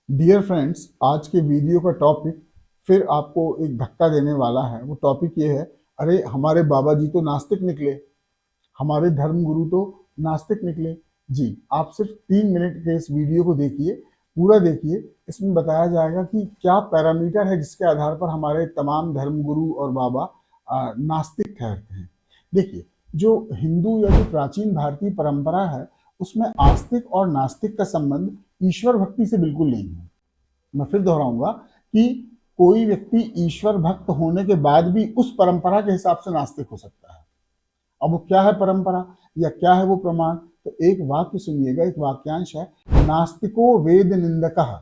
Dear friends, आज के video का टॉपिक फिर आपको एक धक्का देने वाला है। वो टॉपिक ये है, अरे हमारे बाबा जी तो नास्तिक निकले, हमारे धर्म गुरु तो नास्तिक निकले। जी, आप सिर्फ 3 मिनट के इस वीडियो को देखिए, पूरा देखिए। इसमें बताया जाएगा कि क्या पैरामीटर है जिसके आधार पर हमारे तमाम धर्म गुरु और बाबा नास्तिक ठहरते हैं। देखिए, जो हिंदू या जो प्राचीन भारतीय परंपरा है, उसमें आस्तिक और नास्तिक का संबंध ईश्वर भक्ति से बिल्कुल नहीं है। मैं फिर दोहराऊंगा कि कोई व्यक्ति ईश्वर भक्त होने के बाद भी उस परंपरा के हिसाब से नास्तिक हो सकता है। अब वो क्या है परंपरा या क्या है वो प्रमाण, तो एक वाक्य सुनिएगा, एक वाक्यांश है, नास्तिको वेद निंदकः।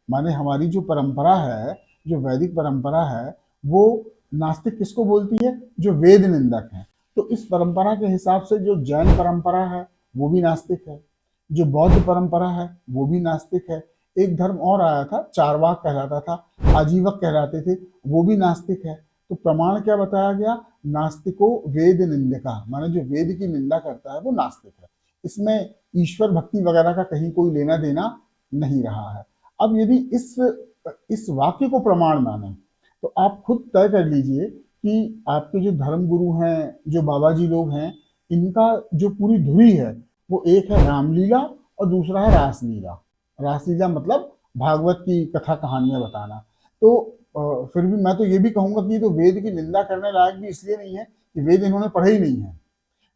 माने हमारी जो परंपरा है, जो वैदिक परंपरा है, वो नास्तिक किसको बोलती है? जो वेद निंदक है। तो इस परंपरा के हिसाब से जो जैन परंपरा है वो भी नास्तिक है, जो बौद्ध परंपरा है वो भी नास्तिक है। एक धर्म और आया था, चारवाक कहलाता था, आजीवक कहलाते थे, वो भी नास्तिक है। तो प्रमाण क्या बताया गया? नास्तिको वेद निंदका, माने जो वेद की निंदा करता है वो नास्तिक है। इसमें ईश्वर भक्ति वगैरह का कहीं कोई लेना देना नहीं रहा है। अब यदि इस वाक्य को प्रमाण माने तो आप खुद तय कर लीजिए कि आपके जो धर्म गुरु हैं, जो बाबा जी लोग हैं, इनका जो पूरी धुरी है वो एक है रामलीला और दूसरा है रासलीला। रासलीला मतलब भागवत की कथा कहानियां बताना। तो फिर भी मैं तो ये भी कहूंगा कि ये तो वेद की निंदा करने लायक भी इसलिए नहीं है कि वेद इन्होंने पढ़े ही नहीं है।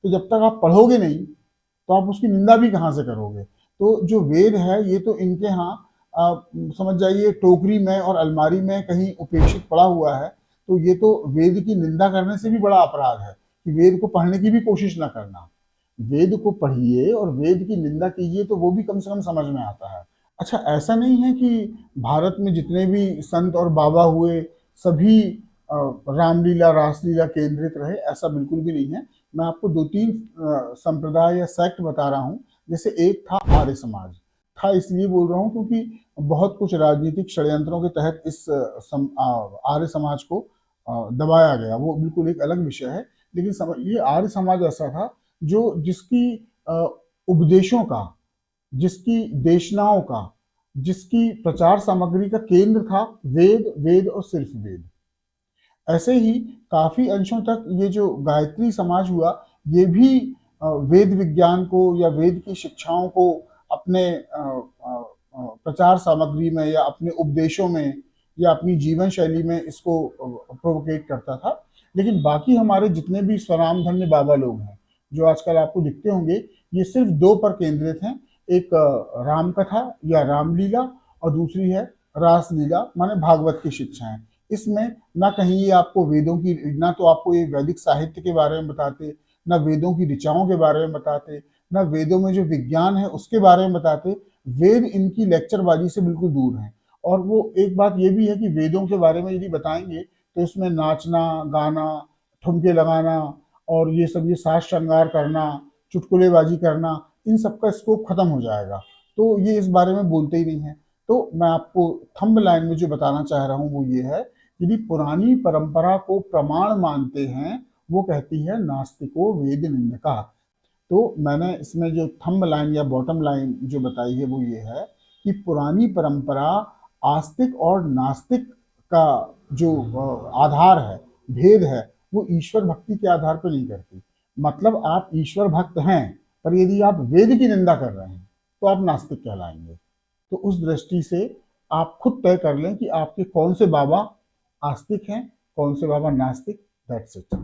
तो जब तक आप पढ़ोगे नहीं तो आप उसकी निंदा भी कहाँ से करोगे? तो जो वेद है ये तो इनके यहाँ समझ जाइए टोकरी में और अलमारी में कहीं उपेक्षित पड़ा हुआ है। तो ये तो वेद की निंदा करने से भी बड़ा अपराध है कि वेद को पढ़ने की भी कोशिश ना करना। वेद को पढ़िए और वेद की निंदा कीजिए तो वो भी कम से कम समझ में आता है। अच्छा, ऐसा नहीं है कि भारत में जितने भी संत और बाबा हुए सभी रामलीला रासलीला केंद्रित रहे, ऐसा बिल्कुल भी नहीं है। मैं आपको दो तीन संप्रदाय या सेक्ट बता रहा हूँ। जैसे एक था आर्य समाज। था इसलिए बोल रहा हूँ क्योंकि बहुत कुछ राजनीतिक षड्यंत्रों के तहत इस आर्य समाज को दबाया गया, वो बिल्कुल एक अलग विषय है। लेकिन ये आर्य समाज ऐसा था जो जिसकी अ, उपदेशों का, जिसकी देशनाओं का, जिसकी प्रचार सामग्री का केंद्र था वेद, वेद और सिर्फ वेद। ऐसे ही काफी अंशों तक ये जो गायत्री समाज हुआ, ये भी वेद विज्ञान को या वेद की शिक्षाओं को अपने प्रचार सामग्री में या अपने उपदेशों में या अपनी जीवन शैली में इसको प्रोवोकेट करता था। लेकिन बाकी हमारे जितने भी स्वनामधन्य बाबा लोग हैं जो आजकल आपको दिखते होंगे, ये सिर्फ दो पर केंद्रित हैं। एक राम कथा या रामलीला और दूसरी है रासलीला, माने भागवत की शिक्षाएं। इसमें ना कहीं ये आपको वेदों की, ना तो आपको ये वैदिक साहित्य के बारे में बताते, ना वेदों की ऋचाओं के बारे में बताते, ना वेदों में जो विज्ञान है उसके बारे में बताते। वेद इनकी लेक्चरबाजी से बिल्कुल दूर हैं। और वो एक बात ये भी है कि वेदों के बारे में यदि बताएंगे तो इसमें नाचना, गाना, ठुमके लगाना और ये सब, ये साज श्रृंगार करना, चुटकुलेबाजी करना, इन सब का स्कोप खत्म हो जाएगा। तो ये इस बारे में बोलते ही नहीं है। तो मैं आपको थंब लाइन में जो बताना चाह रहा हूँ वो ये है, यदि पुरानी परंपरा को प्रमाण मानते हैं, वो कहती है नास्तिको वेद निंदका। तो मैंने इसमें जो थंब लाइन या बॉटम लाइन जो बताई है वो ये है कि पुरानी परंपरा आस्तिक और नास्तिक का जो आधार है, भेद है, वो ईश्वर भक्ति के आधार पर नहीं करती। मतलब आप ईश्वर भक्त हैं, पर यदि आप वेद की निंदा कर रहे हैं तो आप नास्तिक कहलाएंगे। तो उस दृष्टि से आप खुद तय कर लें कि आपके कौन से बाबा आस्तिक हैं, कौन से बाबा नास्तिक। That's it.